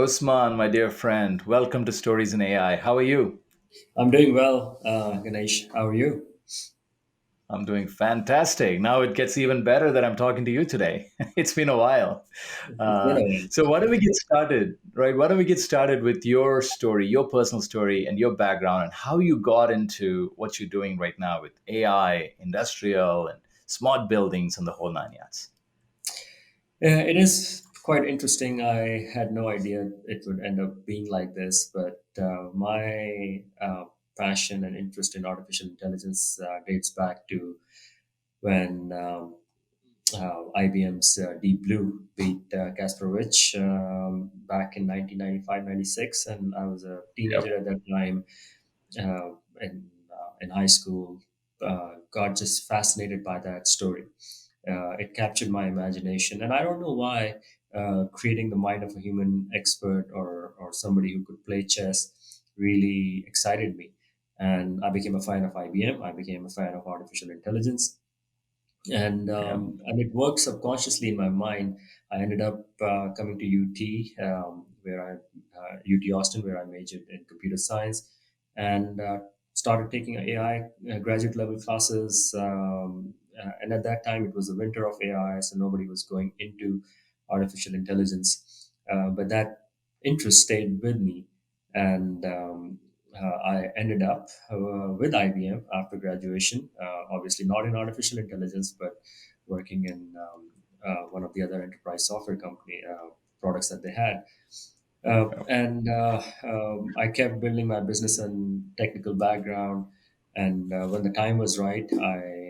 Usman, my dear friend, welcome to Stories in AI. How are you? I'm doing well, Ganesh. How are you? I'm doing fantastic. Now it gets even better that I'm talking to you today. It's been a while. It's been a while. So, why don't we get started, right? Why don't we get started with your story, your personal story, and your background, and how you got into what you're doing right now with AI, industrial, and smart buildings, and the whole nine yards? It is quite interesting. I had no idea it would end up being like this, but my passion and interest in artificial intelligence dates back to when IBM's Deep Blue beat Kasparovich back in 1995, 96, and I was a Yep. teenager at that time. In high school, got just fascinated by that story. It captured my imagination, and I don't know why. Creating the mind of a human expert or somebody who could play chess really excited me, and I became a fan of IBM. I became a fan of artificial intelligence, Yeah. and it worked subconsciously in my mind. I ended up coming to UT, UT Austin, where I majored in computer science, and started taking AI graduate level classes. And at that time, it was the winter of AI, so nobody was going into artificial intelligence. But that interest stayed with me, and I ended up with IBM after graduation. Obviously, not in artificial intelligence, but working in one of the other enterprise software company products that they had. I kept building my business and technical background. And when the time was right, I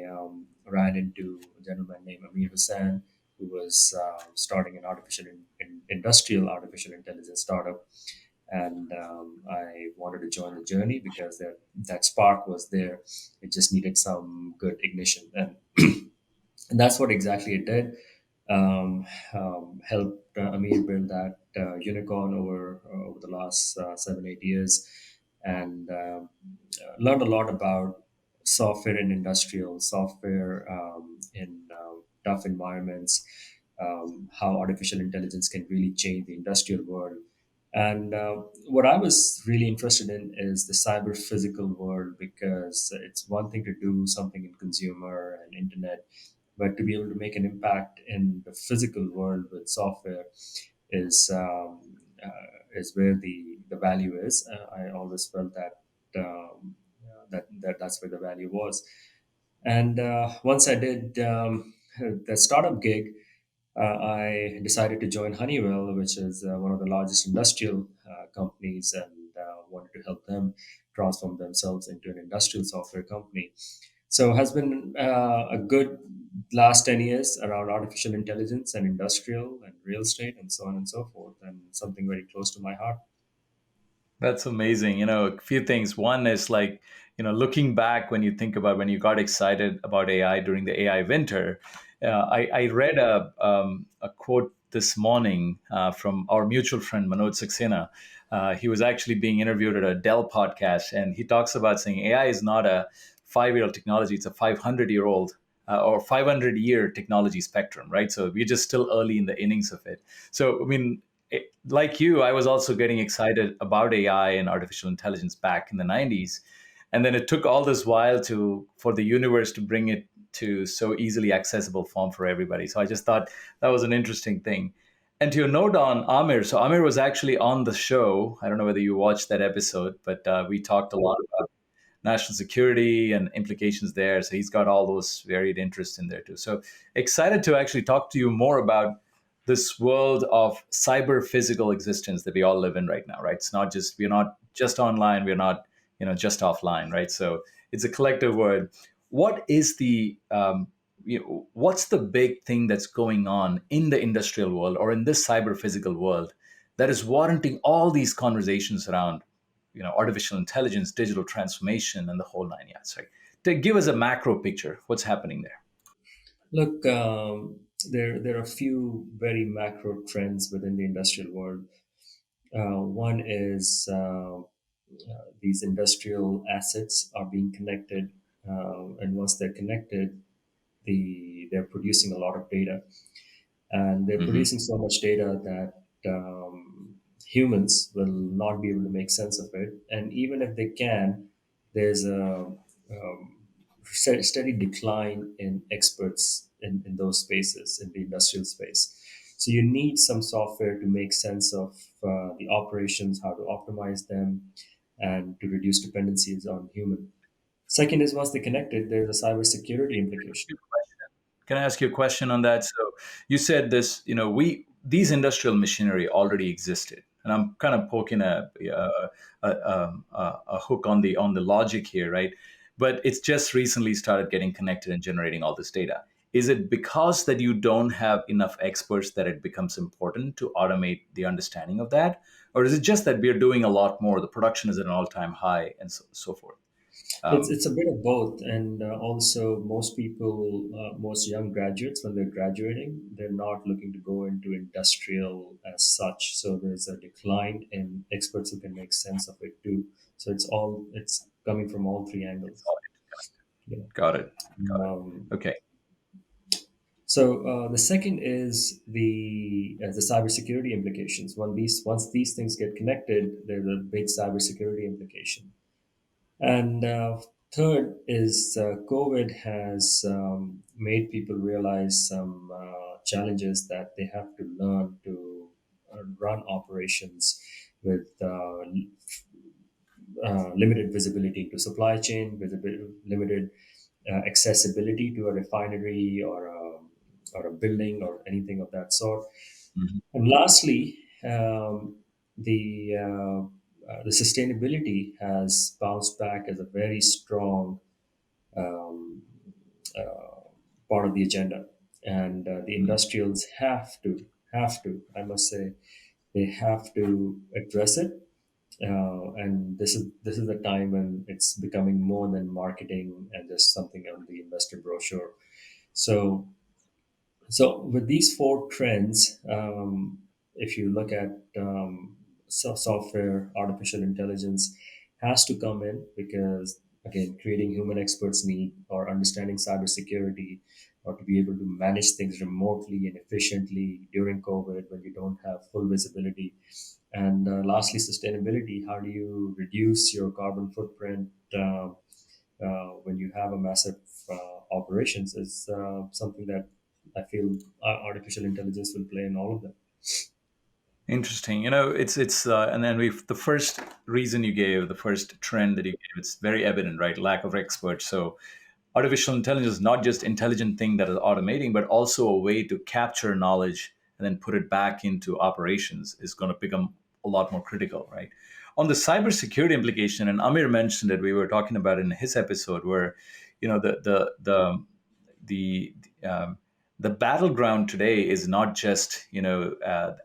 ran into a gentleman named Amir Hussain, who was starting an industrial artificial intelligence startup. And I wanted to join the journey because that spark was there. It just needed some good ignition, and that's what exactly it did. Helped Amir build that unicorn over the last 7 8 years, and learned a lot about software and industrial software in tough environments, how artificial intelligence can really change the industrial world. And what I was really interested in is the cyber physical world, because it's one thing to do something in consumer and internet, but to be able to make an impact in the physical world with software is is where the value is. I always felt that that's where the value was. And once I did the startup gig, I decided to join Honeywell, which is one of the largest industrial companies, and wanted to help them transform themselves into an industrial software company. So, has been a good last 10 years around artificial intelligence and industrial and real estate and so on and so forth, and something very close to my heart. That's amazing. A few things. One is like, looking back when you think about when you got excited about AI during the AI winter, I read a quote this morning from our mutual friend, Manoj Saxena. He was actually being interviewed at a Dell podcast, and he talks about saying AI is not a 5-year-old technology, it's a 500-year-old or 500-year technology spectrum, right? So we're just still early in the innings of it. So, I mean, like you, I was also getting excited about AI and artificial intelligence back in the 90s. And then it took all this while for the universe to bring it to so easily accessible form for everybody. So I just thought that was an interesting thing. And to your note on Amir, so Amir was actually on the show. I don't know whether you watched that episode, but we talked a lot about national security and implications there. So he's got all those varied interests in there too. So excited to actually talk to you more about this world of cyber physical existence that we all live in right now, right? We're not just online, we're not, just offline, right? So it's a collective word. What is what's the big thing that's going on in the industrial world or in this cyber physical world that is warranting all these conversations around artificial intelligence, digital transformation, and the whole nine yards, right? To give us a macro picture, what's happening there? Look, there are a few very macro trends within the industrial world. One is these industrial assets are being connected, and once they're connected, they're producing a lot of data, and they're Hmm. producing so much data that humans will not be able to make sense of it. And even if they can, there's a steady decline in experts in those spaces, in the industrial space. So you need some software to make sense of the operations, how to optimize them, and to reduce dependencies on human. Second is once they're connected, there's a cybersecurity implication. Can I ask you a question on that? So you said this, we these industrial machinery already existed, and I'm kind of poking a hook on the logic here, right? But it's just recently started getting connected and generating all this data. Is it because that you don't have enough experts that it becomes important to automate the understanding of that, or is it just that we are doing a lot more? The production is at an all-time high, and so forth. Um, It's a bit of both, and also most people, most young graduates, when they're graduating, they're not looking to go into industrial as such. So there's a decline in experts who can make sense of it too. So it's coming from all three it's angles. all Yeah. got it. Got it. Um, Okay. so the second is the cybersecurity implications. Once these things get connected, there's a big cybersecurity implication. And third is COVID has made people realize some challenges that they have to learn to run operations with limited visibility to supply chain, limited accessibility to a refinery or a building or anything of that sort. Mhm. And lastly, the sustainability has bounced back as a very strong um, uh, part of the agenda, and the industrials I must say, they have to address it. And this is a time when it's becoming more than marketing and just something on the investor brochure. So with these four trends, if you look at software, artificial intelligence has to come in because, again, creating human experts need or understanding cybersecurity or to be able to manage things remotely and efficiently during COVID when you don't have full visibility. And lastly, sustainability. How do you reduce your carbon footprint? When you have a massive operations is something that I feel artificial intelligence will play in all of them. Interesting. And then the first reason you gave, the first trend that you gave, it's very evident, right? Lack of experts. So artificial intelligence is not just intelligent thing that is automating, but also a way to capture knowledge and then put it back into operations is going to become a lot more critical, right? On the cybersecurity implication, and Amir mentioned it, we were talking about it in his episode, where the the battleground today is not just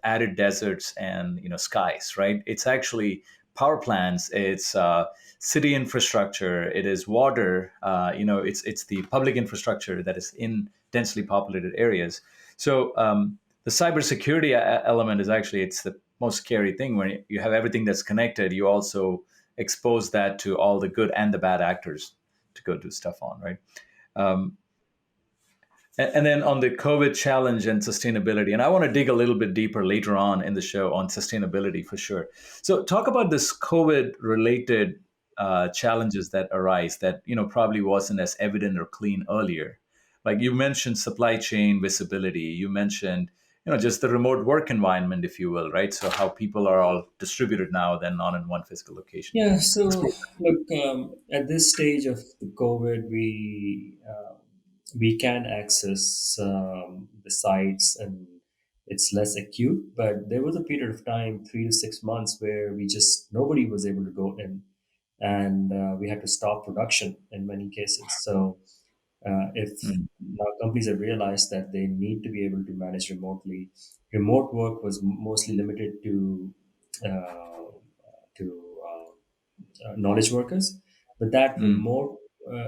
arid deserts and skies, right? It's actually power plants, it's city infrastructure, it is water, it's the public infrastructure that is in densely populated areas. So the cybersecurity element is actually, it's the most scary thing. When you have everything that's connected, you also expose that to all the good and the bad actors to go do stuff on, right? um, and then on the COVID challenge and sustainability, and I want to dig a little bit deeper later on in the show on sustainability for sure. So, talk about this COVID related challenges that arise that probably wasn't as evident or clean earlier. Like you mentioned, supply chain visibility. You mentioned just the remote work environment, if you will, right? So how people are all distributed now, then not in one physical location. Yeah. So Explore look, at this stage of the COVID, we can access the sites and it's less acute. But there was a period of time, 3 to 6 months, where we just nobody was able to go in, and we had to stop production in many cases. So if that. Mm, now companies have realized that they need to be able to manage remotely, remote work was mostly limited uh, to knowledge workers, but that mm, remote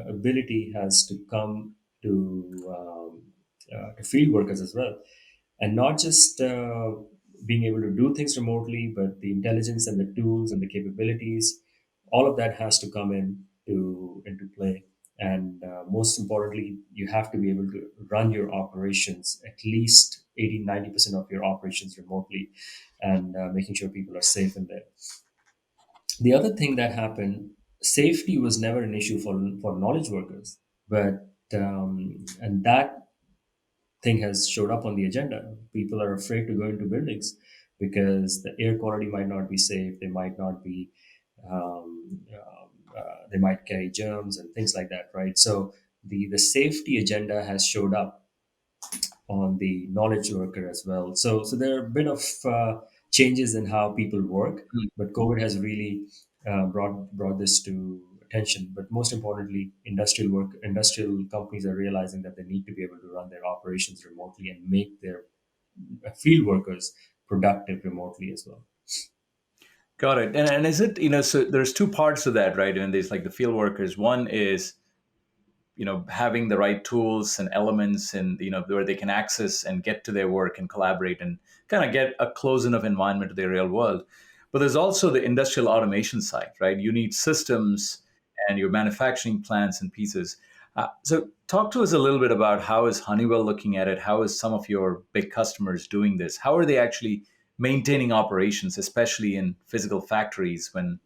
ability has to come to field workers as well, and not just being able to do things remotely, but the intelligence and the tools and the capabilities, all of that has to come into play. And most importantly, you have to be able to run your operations, at least 80-90% of your operations remotely. and making sure people are safe in there. The other thing that happened, safety was never an issue for knowledge workers, but and that thing has showed up on the agenda. People are afraid to go into buildings because the air quality might not be safe. They might not be. They might carry germs and things like that, right? So the safety agenda has showed up on the knowledge worker as well. So there are a bit of changes in how people work, Mm. but COVID has really brought this to attention. But most importantly, industrial companies are realizing that they need to be able to run their operations remotely and make their field workers productive remotely as well. Got it. And is it, so there's two parts to that, right? And there's like the field workers. One is, having the right tools and elements, and where they can access and get to their work and collaborate and kind of get a close enough environment to the real world. But there's also the industrial automation side, right? You need systems and your manufacturing plants and pieces. So talk to us a little bit about how is Honeywell looking at it? How is some of your big customers doing this? How are they actually maintaining operations, especially in physical factories when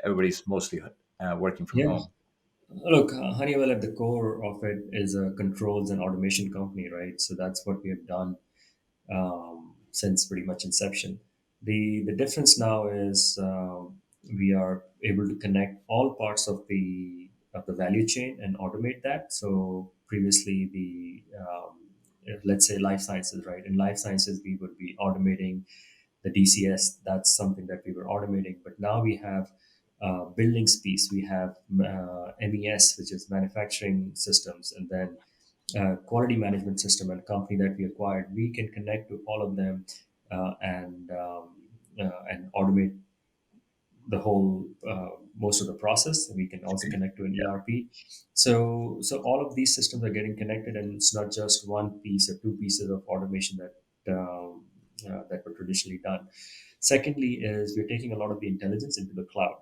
everybody's mostly working from Yeah. home? Look, Honeywell at the core of it is a controls and automation company, right? So that's what we have done since pretty much inception. The difference now is we are able to connect all parts of the value chain and automate that. So previously, the let's say life sciences, right? In life sciences, we would be automating the DCS. That's something that we were automating. But now we have buildings piece. We have MES, which is manufacturing systems, and then quality management system and company that we acquired. We can connect to all of them and automate the whole most of the process. We can also connect to an Yeah. ERP. So all of these systems are getting connected, and it's not just one piece or two pieces of automation that were traditionally done. Secondly, is we're taking a lot of the intelligence into the cloud,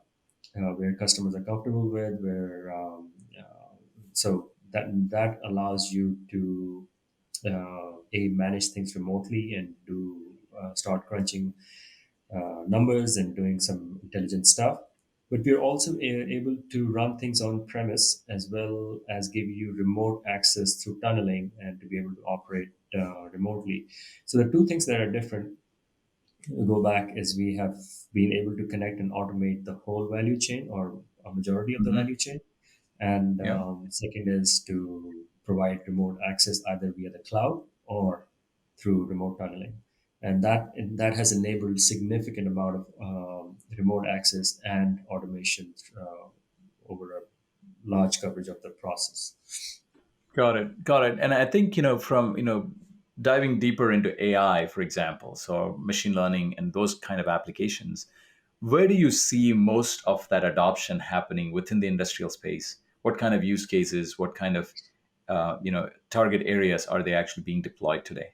where customers are comfortable with, where so that allows you to manage things remotely and do start crunching numbers and doing some intelligent stuff. But we're also able to run things on premise as well as give you remote access through tunneling and to be able to operate remotely. So the two things that are different go back is we have been able to connect and automate the whole value chain or a majority of the Hmm. value chain. And Yeah. second is to provide remote access either via the cloud or through remote tunneling. And that has enabled significant amount of remote access and automation over a large coverage of the process. Got it. Got it. And I think, from, diving deeper into AI, for example, so machine learning and those kind of applications, where do you see most of that adoption happening within the industrial space? What kind of use cases, what kind of, target areas are they actually being deployed today?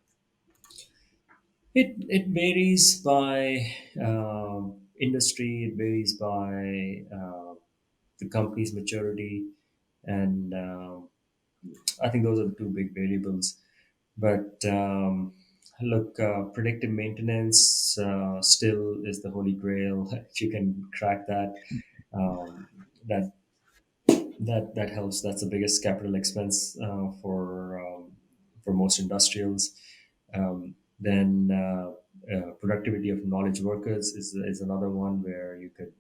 It varies by industry. It varies by the company's maturity, and I think those are the two big variables. But look, predictive maintenance still is the holy grail. If you can crack that, um, that that helps. That's the biggest capital expense for most industrials. Then productivity of knowledge workers is another one where you could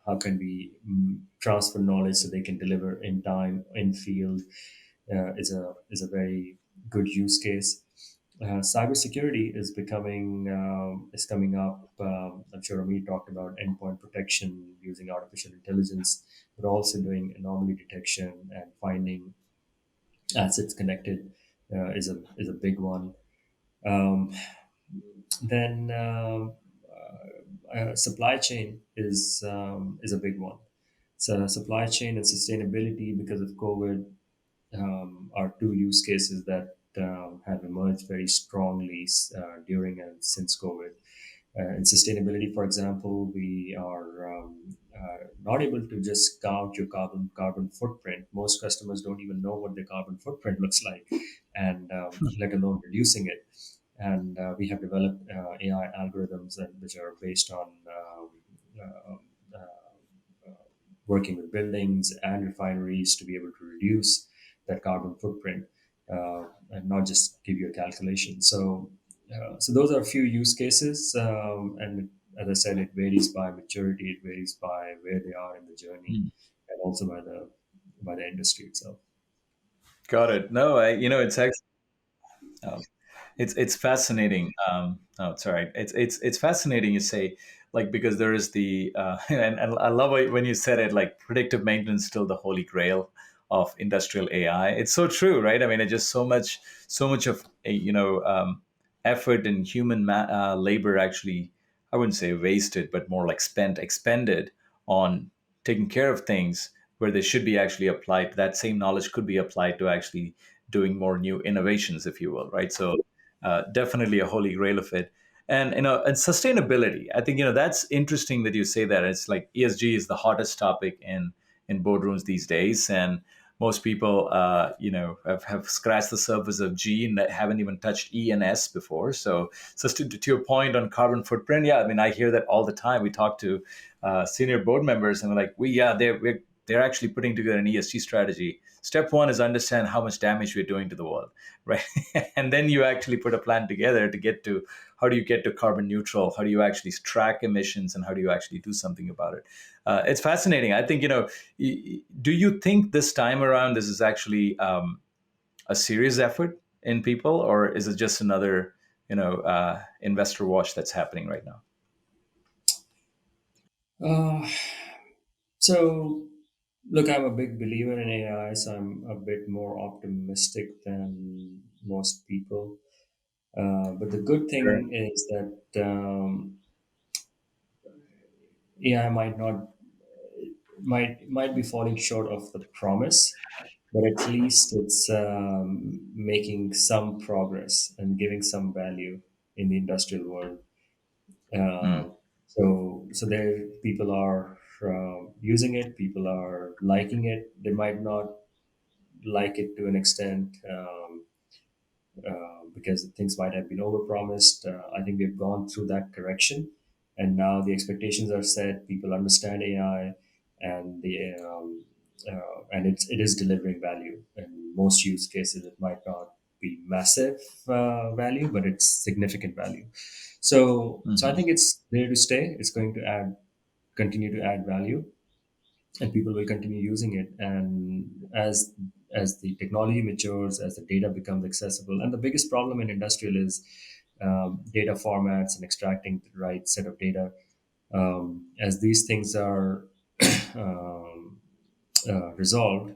how can we transfer knowledge so they can deliver in time in field is a very good use case. Cybersecurity is coming up. I'm sure Amit talked about endpoint protection using artificial intelligence, but also doing anomaly detection and finding assets connected is a big one. Um, then supply chain is a big one. So supply chain and sustainability because of COVID are two use cases that have emerged very strongly during and since COVID. In sustainability, for example, we are not able to just count your carbon footprint. Most customers don't even know what their carbon footprint looks like, and let alone reducing it. and we have developed AI algorithms which are based on working with buildings and refineries to be able to reduce that carbon footprint and not just give you a calculation. So those are a few use cases, and as I said, it varies by maturity, it varies by where they are in the journey, Mm. and also by the industry itself. Got it. No, it's actually. It's fascinating. Oh, it's all right. It's fascinating. You say like because there is the and I love it when you said it like predictive maintenance is still the holy grail of industrial AI. It's so true, right? I mean, it's just so much of effort and human labor actually. I wouldn't say wasted, but more like expended on taking care of things where they should be actually applied. That same knowledge could be applied to actually doing more new innovations, if you will, right? So definitely a holy grail of it. And and sustainability. I think that's interesting that you say that. It's like ESG is the hottest topic in boardrooms these days, and most people have scratched the surface of G and haven't even touched E and S before. So to your point on carbon footprint, yeah, I mean I hear that all the time. We talk to senior board members, and we're like, they're actually putting together an ESG strategy. Step one is understand how much damage we're doing to the world, right? And then you actually put a plan together to get to how do you get to carbon neutral? How do you actually track emissions, and how do you actually do something about it? It's fascinating. I think do you think this time around this is actually a serious effort in people, or is it just another investor wash that's happening right now? Uh, so, look, I'm a big believer in AI, so I'm a bit more optimistic than most people. But the good Sure. thing is that AI might be falling short of the promise, but at least it's making some progress and giving some value in the industrial world. Mm, So there, people are using it. People are liking it. They might not like it to an extent. Because things might have been overpromised. I think we've gone through that correction, and now the expectations are set. People understand AI, and it is delivering value. In most use cases, it might not be massive value, but it's significant value. So I mhm. think it's there to stay. It's going to continue to add value, and people will continue using it. And as the technology matures, as the data becomes accessible, and the biggest problem in industrial is data formats and extracting the right set of data. As these things are um, resolved,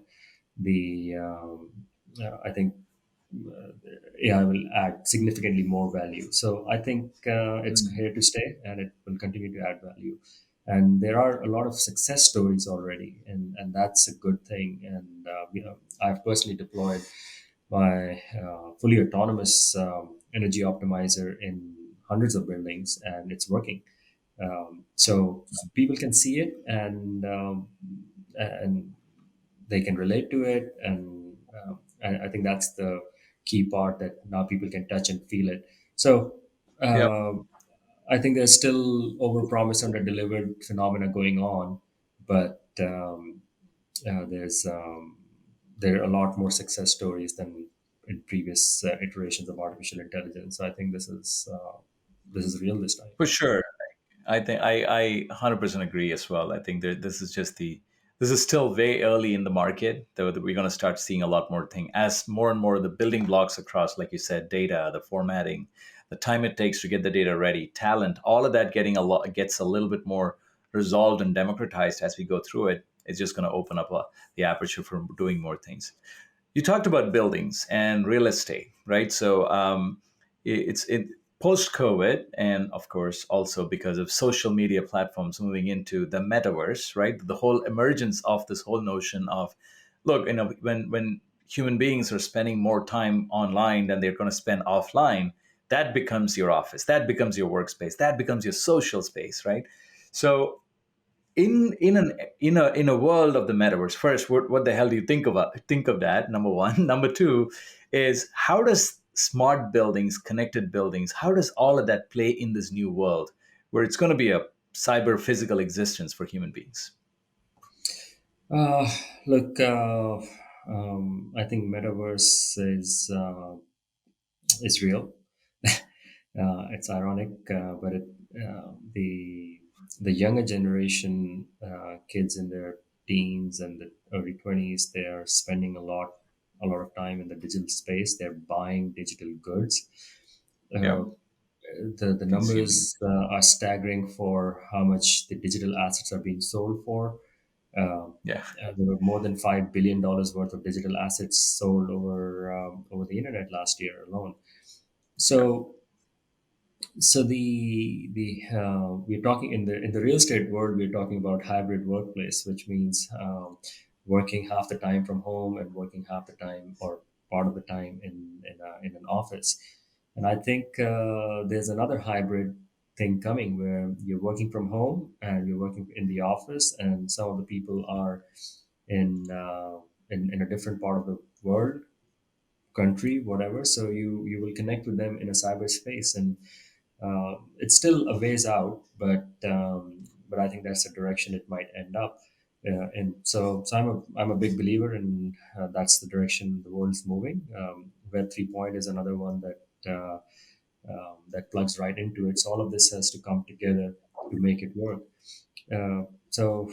the I think AI will add significantly more value. So I think it's Mm. here to stay, and it will continue to add value. And there are a lot of success stories already, and that's a good thing. And I've personally deployed my fully autonomous energy optimizer in hundreds of buildings, and it's working. So people can see it, and they can relate to it, and I think that's the key part, that now people can touch and feel it. So Yep. uh, I think there's still overpromise under delivered phenomena going on, but there are a lot more success stories than in previous iterations of artificial intelligence. So I think this is real this time. For sure. I think I 100% agree as well. I think that this is still way early in the market, though that we're going to start seeing a lot more thing as more and more of the building blocks across, like you said, data, the formatting, the time it takes to get the data ready, talent, all of that gets a little bit more resolved and democratized as we go through it. It's just going to open up the aperture for doing more things. You talked about buildings and real estate, right? So it's post COVID, and of course also because of social media platforms moving into the metaverse, right? The whole emergence of this whole notion of, look, when human beings are spending more time online than they're going to spend offline, that becomes your office, that becomes your workspace, that becomes your social space, right? So in a world of the metaverse, first, what the hell do you think of that? Number one. Number two is, how does smart buildings, connected buildings, how does all of that play in this new world where it's going to be a cyber physical existence for human beings? Uh, Look, I think metaverse is real. It's ironic, but the younger generation, kids in their teens and the early 20s, they are spending a lot of time in the digital space. They're buying digital goods. Yeah, Uh, the consuming. numbers are staggering for how much the digital assets are being sold for. Uh, Yeah, there were more than $5 billion worth of digital assets sold over the internet last year alone. yeah, So the we're talking in the real estate world. We're talking about hybrid workplace, which means working half the time from home and working half the time or part of the time in an office. And I think there's another hybrid thing coming where you're working from home and you're working in the office, and some of the people are in in a different part of the world, country, whatever. So you will connect with them in a cyberspace, and it's still a ways out, but I think that's the direction it might end up. And so I'm a big believer, and that's the direction the world's moving. Web 3.0 is another one that plugs right into it. So all of this has to come together to make it work. So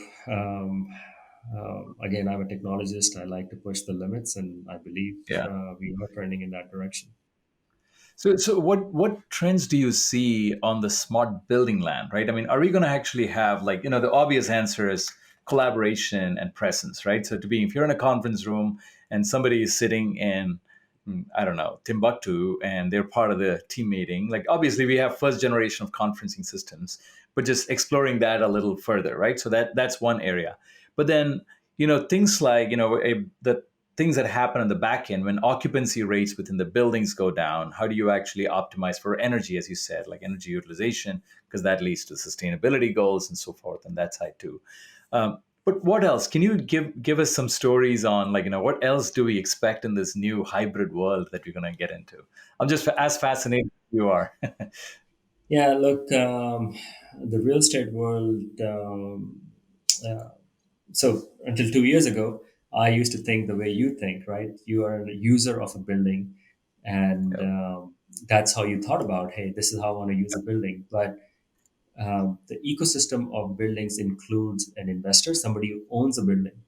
again, I'm a technologist. I like to push the limits, and I believe yeah. we are trending in that direction. So what trends do you see on the smart building land, right? I mean, are we going to actually have, like, the obvious answer is collaboration and presence, right? So to be, if you're in a conference room and somebody is sitting in, I don't know, Timbuktu, and they're part of the team meeting, like, obviously we have first generation of conferencing systems, but just exploring that a little further, right? So that's one area. But then, things like, the things that happen on the back end when occupancy rates within the buildings go down. How do you actually optimize for energy, as you said, like energy utilization, because that leads to sustainability goals and so forth on that side too. But what else? Can you give us some stories on, like, what else do we expect in this new hybrid world that we're going to get into? I'm just as fascinated as you are. Yeah, look, the real estate world. Uh, so until 2 years ago, I used to think the way you think, right? You are a user of a building, and Yep. that's how you thought about, hey, this is how I want to use a building. But the ecosystem of buildings includes an investor, somebody who owns a building.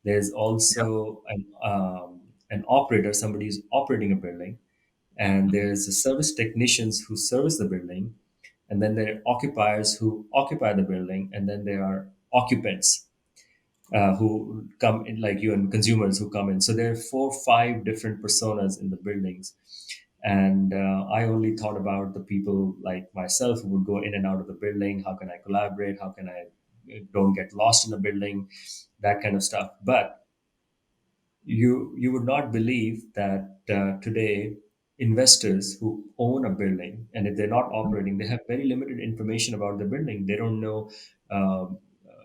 There's Yep. also an operator, somebody who's operating a building, and Mhm. there's the service technicians who service the building, and then there are occupiers who occupy the building, and then there are occupants who come in, like you, and consumers who come in. So there are 5 different personas in the buildings. And I only thought about the people like myself who would go in and out of the building. How can I collaborate? How can I don't get lost in the building? That kind of stuff. But you would not believe that today investors who own a building, and if they're not operating, they have very limited information about the building. They don't know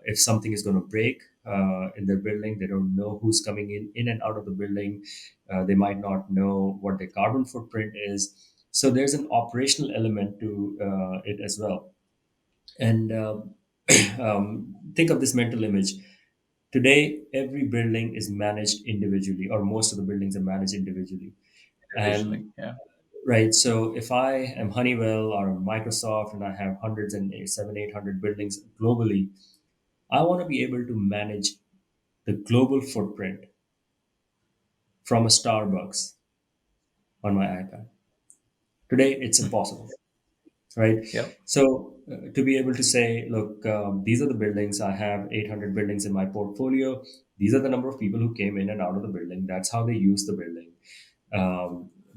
if something is going to break in their building. They don't know who's coming in and out of the building. They might not know what their carbon footprint is. So there's an operational element to it as well. And think of this mental image. Today, every building is managed individually, or most of the buildings are managed individually. Individually, And yeah. right, so if I am Honeywell or Microsoft and I have hundreds and 800 buildings globally, I want to be able to manage the global footprint from a Starbucks on my iPad. Today, it's Hmm. impossible, right? Yep. So to be able to say, look, these are the buildings. I have 800 buildings in my portfolio. These are the number of people who came in and out of the building. That's how they use the building.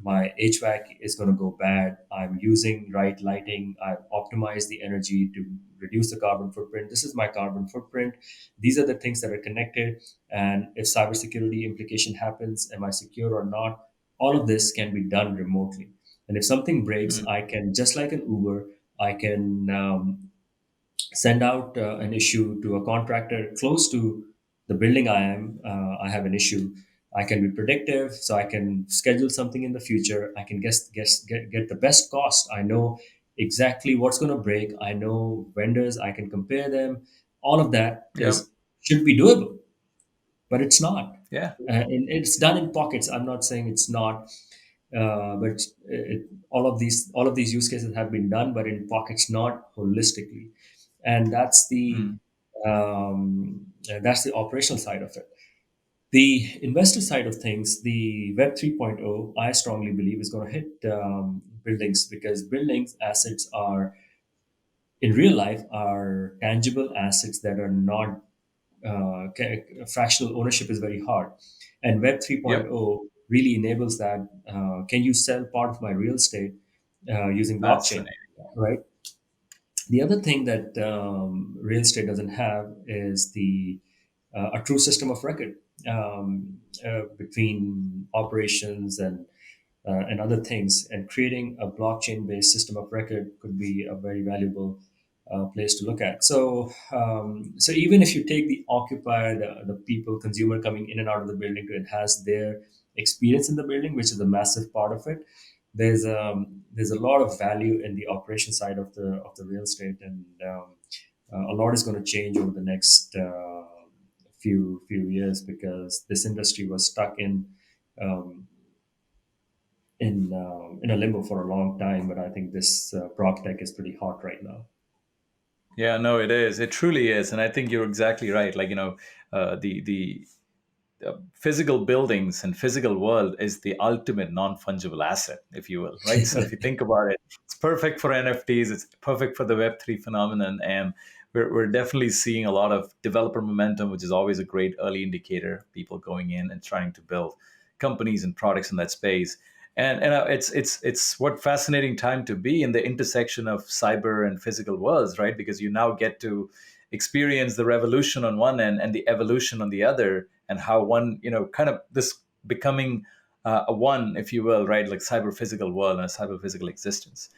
My HVAC is going to go bad. I'm using right lighting. I've optimized the energy to reduce the carbon footprint. This is my carbon footprint. These are the things that are connected. And if cybersecurity implication happens, am I secure or not? All of this can be done remotely. And if something breaks, Mm. I can, just like an Uber, I can send out an issue to a contractor close to the building I am. I have an issue. I can be predictive, so I can schedule something in the future. I can get the best cost. I know exactly what's going to break. I know vendors. I can compare them. All of that Yep. is should be doable, but it's not. Yeah. And it's done in pockets. I'm not saying it's not, but all of these use cases have been done, but in pockets, not holistically. And Mm. that's the operational side of it. The investor side of things, the Web 3.0, I strongly believe is going to hit buildings, because buildings assets are in real life are tangible assets that are not fractional ownership is very hard. And Web Yep. 3.0 really enables that. Can you sell part of my real estate using blockchain? Fascinating. Right. The other thing that real estate doesn't have is a true system of record between operations and other things. And creating a blockchain-based system of record could be a very valuable place to look at. So even if you take the occupier, the people, consumer coming in and out of the building to enhance their experience in the building, which is a massive part of it, there's a lot of value in the operation side of the real estate, and a lot is going to change over the next few years, because this industry was stuck um, in a limbo for a long time. But I think this prop tech is pretty hot right now. Yeah, no, it is. It truly is, and I think you're exactly right. Like, the physical buildings and physical world is the ultimate non-fungible asset, if you will, right? So if you think about it, it's perfect for NFTs, it's perfect for the Web3 phenomenon, and we're definitely seeing a lot of developer momentum, which is always a great early indicator, people going in and trying to build companies and products in that space. And it's what fascinating time to be in the intersection of cyber and physical worlds, right? Because you now get to experience the revolution on one end and the evolution on the other, and how one, kind of this becoming a one, if you will, right? Like cyber physical world and a cyber physical existence.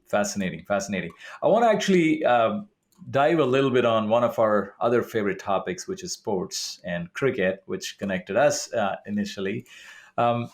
Fascinating, fascinating. I want to actually dive a little bit on one of our other favorite topics, which is sports and cricket, which connected us initially. Um,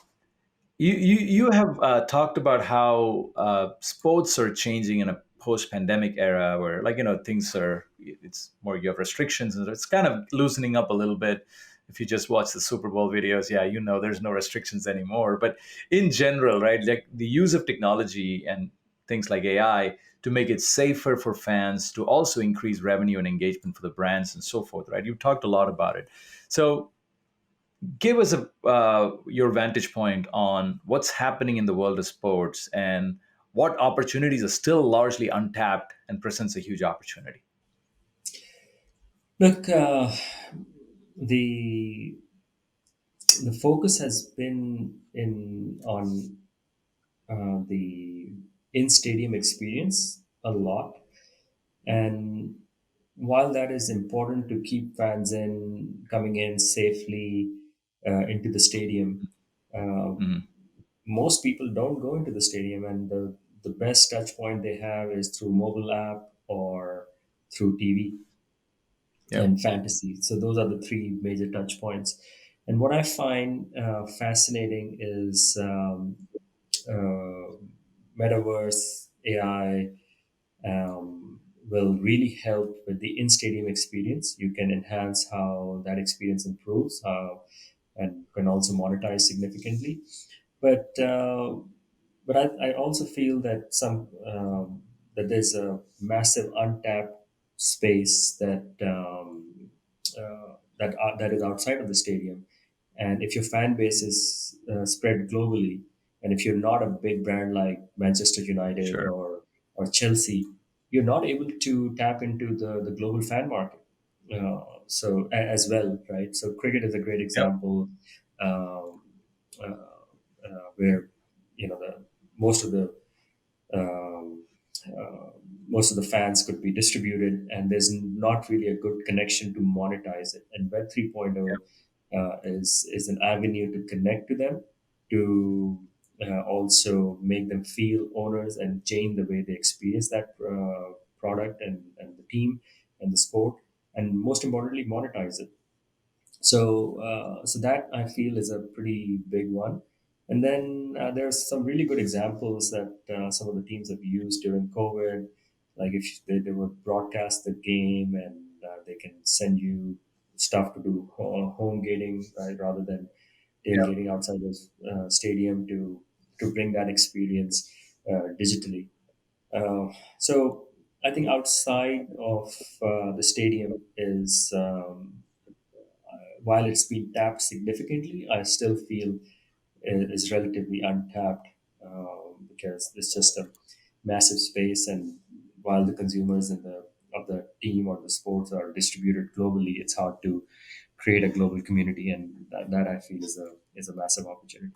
you have talked about how sports are changing in a post-pandemic era, where, like, things are, it's more, you have restrictions and it's kind of loosening up a little bit. If you just watch the Super Bowl videos, yeah, there's no restrictions anymore. But in general, right, like the use of technology and things like AI to make it safer for fans, to also increase revenue and engagement for the brands and so forth, right? You've talked a lot about it. So give us your vantage point on what's happening in the world of sports, and what opportunities are still largely untapped and presents a huge opportunity. Look, the the focus has been in on the in stadium experience a lot. And while that is important to keep fans in coming in safely into the stadium, uh, Mhm. most people don't go into the stadium, and the best touch point they have is through mobile app or through TV Yep. and fantasy. So those are the three major touch points. And what I find fascinating is uh, metaverse, AI will really help with the in-stadium experience. You can enhance how that experience improves, and can also monetize significantly. But I also feel that that there's a massive untapped space that is outside of the stadium. And if your fan base is spread globally, and if you're not a big brand like Manchester United Sure. or Chelsea, you're not able to tap into the global fan market. As well, right? So cricket is a great Yep. example, um, where the most of the um, uh, most of the fans could be distributed, and there's not really a good connection to monetize it. And Web 3.0 is an avenue to connect to them, to also make them feel owners and change the way they experience that product and the team and the sport, and most importantly, monetize it. So that I feel is a pretty big one. And then there's some really good examples that some of the teams have used during COVID. Like if they would broadcast the game and they can send you stuff to do home gating, right, rather than Yeah. tailgating outside the stadium to bring that experience digitally. Uh, so I think outside of the stadium is while it's been tapped significantly, I still feel is relatively untapped because it's just a massive space. And while the consumers and the of the team or the sports are distributed globally, it's hard to create a global community, and that I feel is a massive opportunity.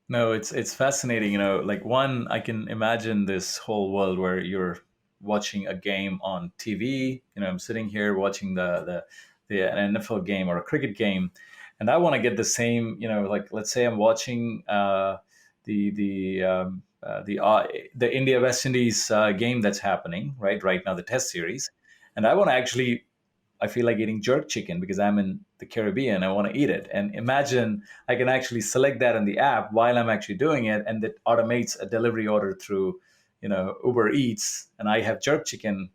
No, it's fascinating. Like one, I can imagine this whole world where you're watching a game on TV. I'm sitting here watching the an NFL game or a cricket game, and I want to get the same. Like let's say I'm watching the India West Indies game that's happening right now, the Test series, and I want to actually I feel like eating jerk chicken because I'm in the Caribbean. I want to eat it. And imagine I can actually select that in the app while I'm actually doing it, and it automates a delivery order through, Uber Eats, and I have jerk chicken,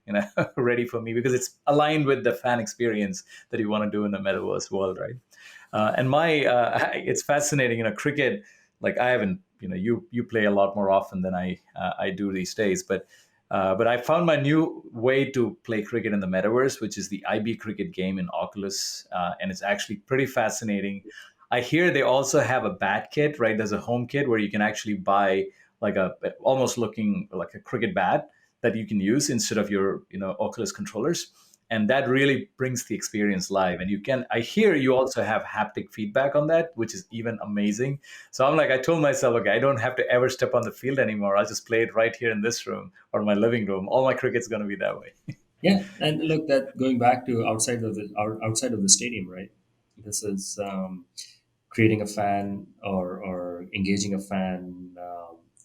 ready for me because it's aligned with the fan experience that you want to do in the metaverse world, right? And my, it's fascinating. Cricket. Like I haven't, you play a lot more often than I do these days, but I found my new way to play cricket in the metaverse, which is the IB cricket game in Oculus, and it's actually pretty fascinating. I hear they also have a bat kit, right? There's a home kit where you can actually buy like a almost looking like a cricket bat that you can use instead of your Oculus controllers, and that really brings the experience live. And I hear you also have haptic feedback on that, which is even amazing. So I'm like, I told myself, okay, I don't have to ever step on the field anymore. I'll just play it right here in this room or my living room. All my cricket's going to be that way. Yeah, and look, that going back to outside of the stadium, right? This is creating a fan or engaging a fan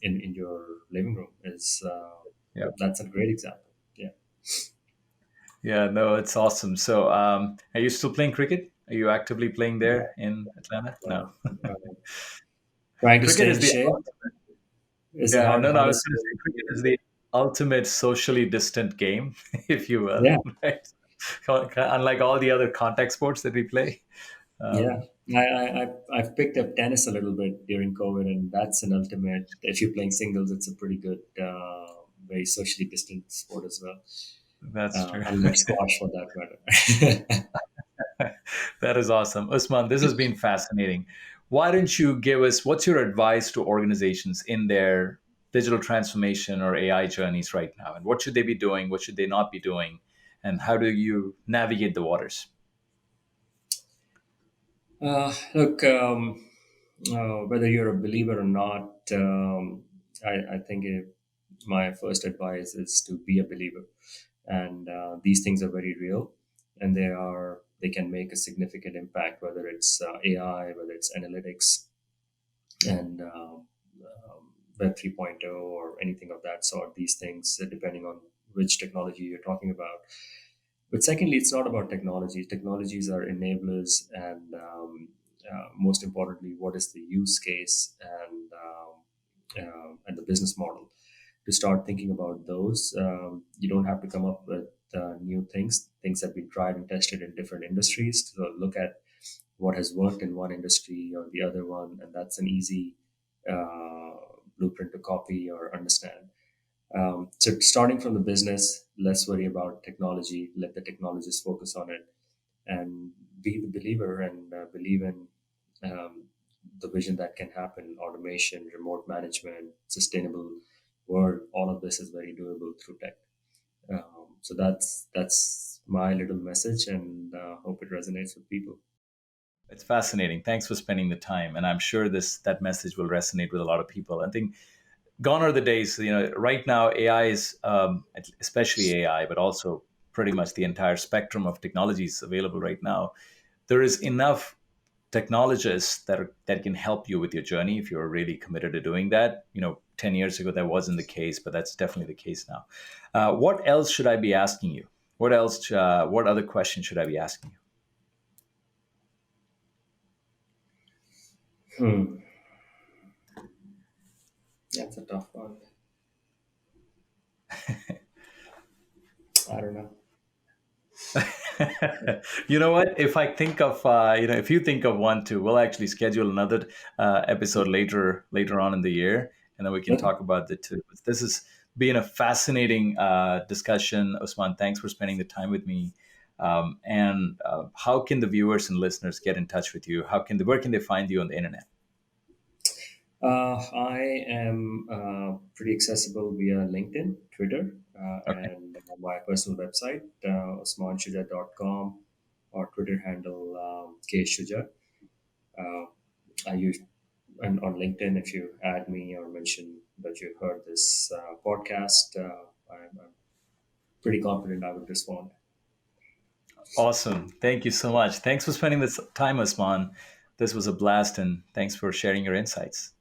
in your living room is Yeah. that's a great example. Yeah, Yeah, no, it's awesome. So, are you still playing cricket? Are you actively playing there in Atlanta? No. uh, trying to Cricket stay is in the shape is the Yeah, no, no, I was hardest going to way say to cricket do is it. the ultimate socially distant game, if you will, Yeah, right? Unlike all the other contact sports that we play. yeah. Um, I've picked up tennis a little bit during COVID, and that's an ultimate. If you're playing singles, it's a pretty good, very socially distant sport as well. that's true. Unlike squash for that matter. That is awesome. Usman, this has been fascinating. Why don't you give us what's your advice to organizations in their digital transformation or AI journeys right now? And what should they be doing? What should they not be doing? And how do you navigate the waters? Look, whether you're a believer or not, I think my first advice is to be a believer. And these things are very real, and they can make a significant impact, whether it's AI, whether it's analytics, and Web 3.0 or anything of that sort. These things, depending on which technology you're talking about. But secondly, it's not about technology. Technologies are enablers, and most importantly, what is the use case and the business model? To start thinking about those, you don't have to come up with new things. Things have been tried and tested in different industries. So look at what has worked in one industry or the other one, and that's an easy uh, blueprint to copy or understand. So starting from the business, let's worry about technology. Let the technologists focus on it, and be the believer and believe in um, the vision that can happen. Automation, remote management, sustainable world. All of this is very doable through tech. So that's my little message, and hope it resonates with people. It's fascinating. Thanks for spending the time, and I'm sure this that message will resonate with a lot of people. I think gone are the days. Right now AI is, especially AI, but also pretty much the entire spectrum of technologies available right now. There is enough technologists that can help you with your journey if you're really committed to doing that. 10 years ago that wasn't the case, but that's definitely the case now. What else should I be asking you? What other questions should I be asking you? Hmm. That's a tough one. I don't know. You know what? If I think of, if you think of one too, we'll actually schedule another episode later on in the year, and then we can Okay. talk about the two. This has been a fascinating discussion, Osman. Thanks for spending the time with me. And how can the viewers and listeners get in touch with you? Where can they find you on the internet? I am pretty accessible via LinkedIn, Twitter, Okay, and my personal website, usmanshuja.com, or Twitter handle kshuja. Uh, I use and on LinkedIn, if you add me or mention that you heard this podcast, I'm pretty confident I would respond. awesome. Thank you so much. Thanks for spending this time, Osman. This was a blast, and thanks for sharing your insights.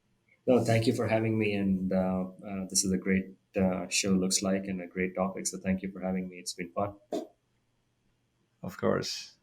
No, thank you for having me, and this is a great show. Looks like and a great topic. So thank you for having me. It's been fun. Of course.